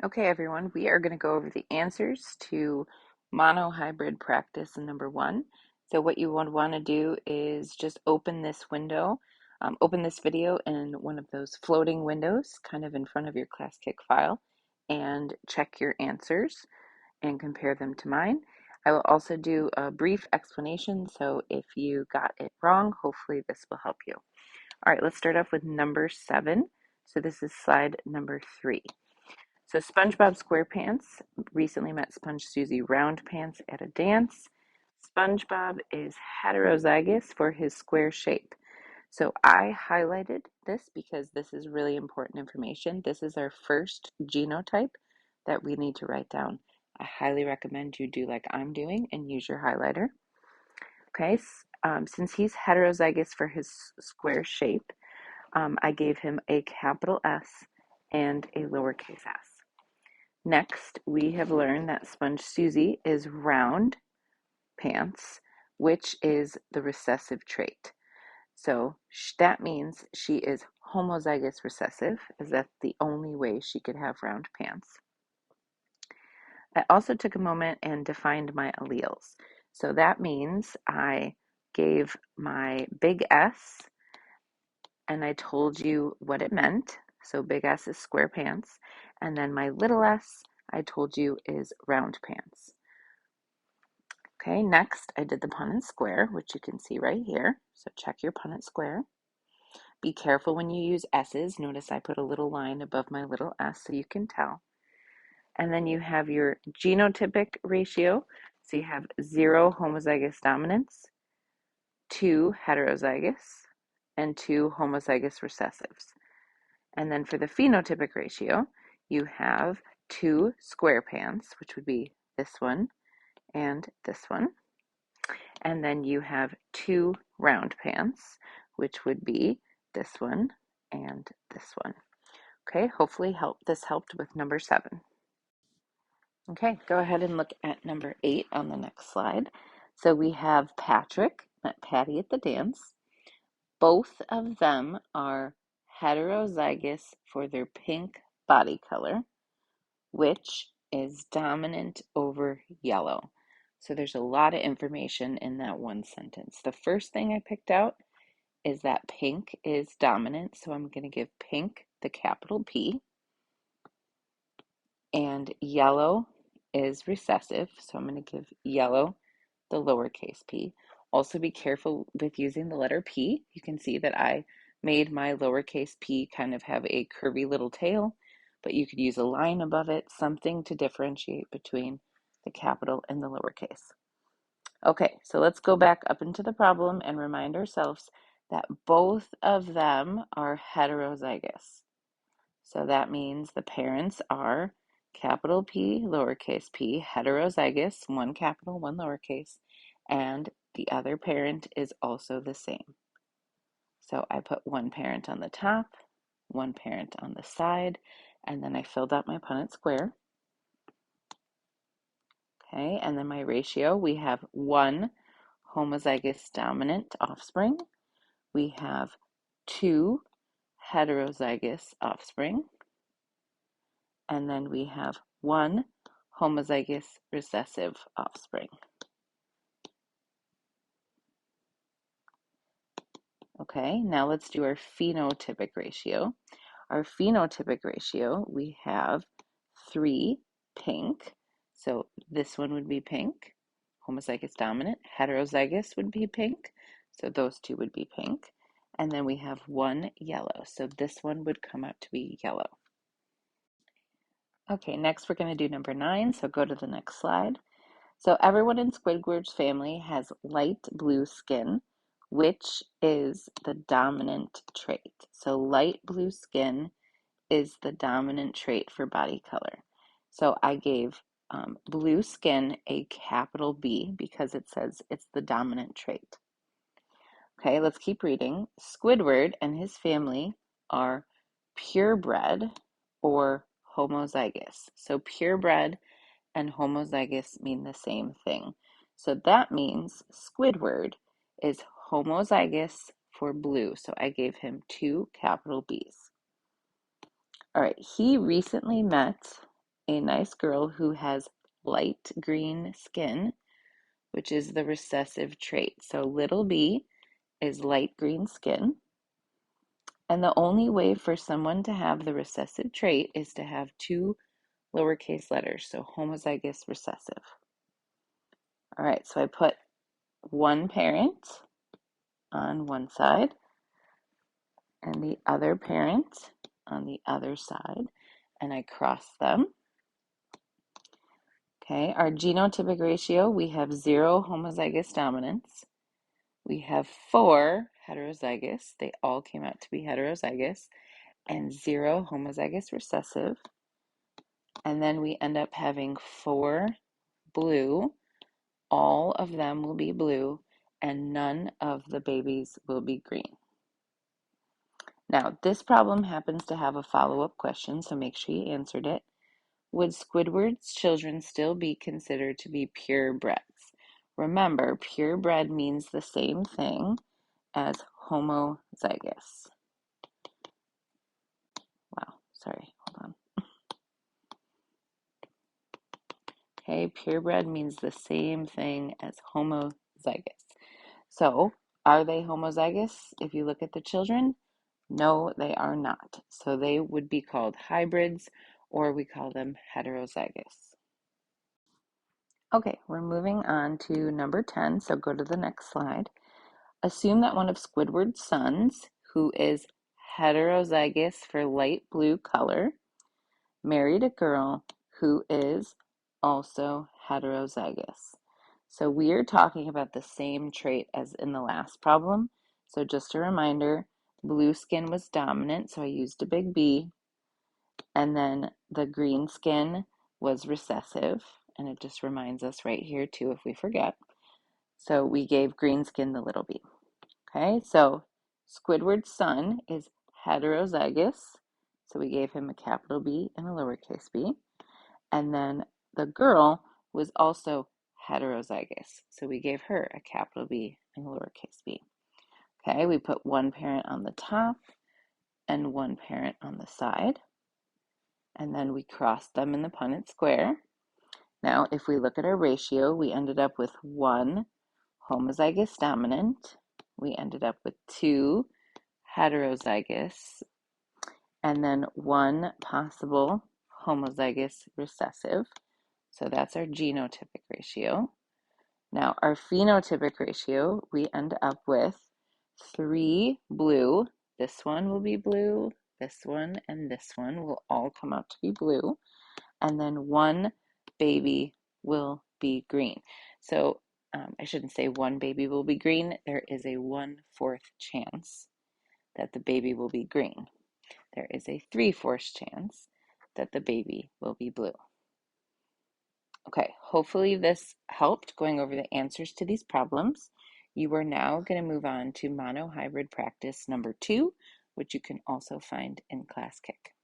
Okay, everyone, we are going to go over the answers to monohybrid practice number 1. So what you would want to do is just open this window, open this video in one of those floating windows kind of in front of your ClassKick file and check your answers and compare them to mine. I will also do a brief explanation, so if you got it wrong, hopefully this will help you. All right, let's start off with number 7. So this is slide number 3. So SpongeBob SquarePants recently met Sponge Susie Roundpants at a dance. SpongeBob is heterozygous for his square shape. So I highlighted this because this is really important information. This is our first genotype that we need to write down. I highly recommend you do like I'm doing and use your highlighter. Okay, since he's heterozygous for his square shape, I gave him a capital S and a lowercase s. Next, we have learned that Sponge Susie is round pants, which is the recessive trait. So that means she is homozygous recessive, as that's the only way she could have round pants. I also took a moment and defined my alleles. So that means I gave my big S and I told you what it meant. So big S is square pants. And then my little s, I told you, is round pants. Okay, next I did the Punnett square, which you can see right here. So check your Punnett square. Be careful when you use s's. Notice I put a little line above my little s so you can tell. And then you have your genotypic ratio. So you have 0 homozygous dominants, 2 heterozygous, and 2 homozygous recessives. And then for the phenotypic ratio, you have 2 square pants, which would be this one and this one. And then you have 2 round pants, which would be this one and this one. Okay, hopefully this helped with number 7. Okay, go ahead and look at number 8 on the next slide. So we have Patrick met Patty at the dance. Both of them are heterozygous for their pink body color, which is dominant over yellow. So there's a lot of information in that one sentence. The first thing I picked out is that pink is dominant, so I'm going to give pink the capital P. And yellow is recessive, so I'm going to give yellow the lowercase p. Also be careful with using the letter P. You can see that I made my lowercase p kind of have a curvy little tail, but you could use a line above it, something to differentiate between the capital and the lowercase. Okay, so let's go back up into the problem and remind ourselves that both of them are heterozygous. So that means the parents are capital P, lowercase p, heterozygous, one capital, one lowercase, and the other parent is also the same. So I put one parent on the top, one parent on the side, and then I filled out my Punnett square. Okay, and then my ratio, we have 1 homozygous dominant offspring. We have 2 heterozygous offspring. And then we have 1 homozygous recessive offspring. Okay, now let's do our phenotypic ratio. Our phenotypic ratio, we have 3 pink. So this one would be pink, homozygous dominant. Heterozygous would be pink, so those two would be pink. And then we have 1 yellow, so this one would come out to be yellow. Okay, next we're going to do number 9, so go to the next slide. So everyone in Squidward's family has light blue skin, which is the dominant trait. So light blue skin is the dominant trait for body color. So I gave blue skin a capital B because it says it's the dominant trait. Okay, let's keep reading. Squidward and his family are purebred or homozygous. So purebred and homozygous mean the same thing. So that means Squidward is homozygous for blue. So I gave him 2 capital B's. All right, he recently met a nice girl who has light green skin, which is the recessive trait. So little b is light green skin. And the only way for someone to have the recessive trait is to have two lowercase letters, so homozygous recessive. All right, so I put one parent on one side and the other parent on the other side, and I cross them. Okay, our genotypic ratio, we have 0 homozygous dominants. We have 4 heterozygous. They all came out to be heterozygous, and 0 homozygous recessive. And then we end up having 4 blue. All of them will be blue, and none of the babies will be green. Now, this problem happens to have a follow-up question, so make sure you answered it. Would Squidward's children still be considered to be purebreds? Remember, purebred means the same thing as homozygous. Wow, sorry, hold on. Okay, purebred means the same thing as homozygous. So, are they homozygous if you look at the children? No, they are not. So they would be called hybrids, or we call them heterozygous. Okay, we're moving on to number 10, so go to the next slide. Assume that one of Squidward's sons, who is heterozygous for light blue color, married a girl who is also heterozygous. So we are talking about the same trait as in the last problem. So just a reminder, blue skin was dominant, so I used a big B. And then the green skin was recessive, and it just reminds us right here too if we forget. So we gave green skin the little b. Okay, so Squidward's son is heterozygous, so we gave him a capital B and a lowercase b. And then the girl was also heterozygous, so we gave her a capital B and a lowercase b. Okay, we put one parent on the top and one parent on the side, and then we crossed them in the Punnett square. Now, if we look at our ratio, we ended up with 1 homozygous dominant, we ended up with 2 heterozygous, and then 1 possible homozygous recessive. So that's our genotypic ratio. Now, our phenotypic ratio, we end up with 3 blue. This one will be blue, this one, and this one will all come out to be blue. And then 1 baby will be green. So I shouldn't say 1 baby will be green. There is a 1/4 chance that the baby will be green. There is a 3/4 chance that the baby will be blue. Okay, hopefully this helped going over the answers to these problems. You are now going to move on to monohybrid practice number 2, which you can also find in Class Kick.